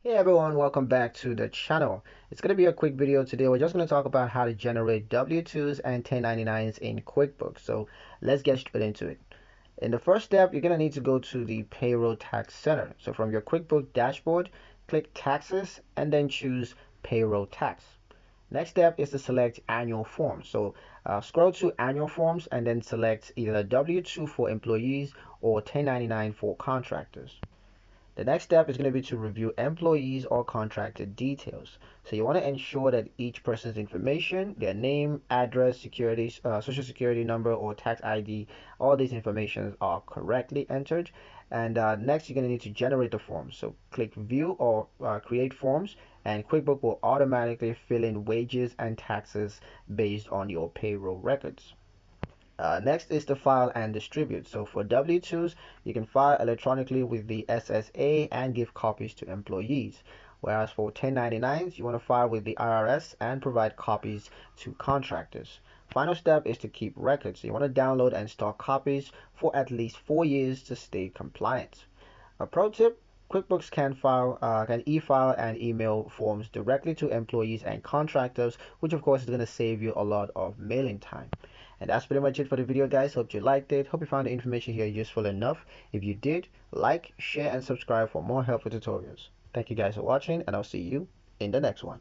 Hey everyone, welcome back to the channel. It's going to be a quick video today. We're just going to talk about how to generate W-2s and 1099s in QuickBooks. So let's get straight into it. In the first step, you're going to need to go to the Payroll Tax Center. So from your QuickBooks dashboard, click Taxes and then choose Payroll Tax. Next step is to select Annual Forms. So scroll to Annual Forms and then select either W-2 for employees or 1099 for contractors. The next step is going to be to review employees or contractor details. So you want to ensure that each person's information, their name, address, social security number, or tax ID, all these informations are correctly entered. And next, you're going to need to generate the forms. So click View or Create Forms, and QuickBooks will automatically fill in wages and taxes based on your payroll records. Next is to file and distribute. So for W-2s, you can file electronically with the SSA and give copies to employees. Whereas for 1099s, you want to file with the IRS and provide copies to contractors. Final step is to keep records. You want to download and store copies for at least 4 years to stay compliant. A pro tip, QuickBooks can e-file and email forms directly to employees and contractors, which of course is going to save you a lot of mailing time. And that's pretty much it for the video, guys. Hope you liked it. Hope you found the information here useful enough. If you did, like, share, and subscribe for more helpful tutorials. Thank you guys for watching, and I'll see you in the next one.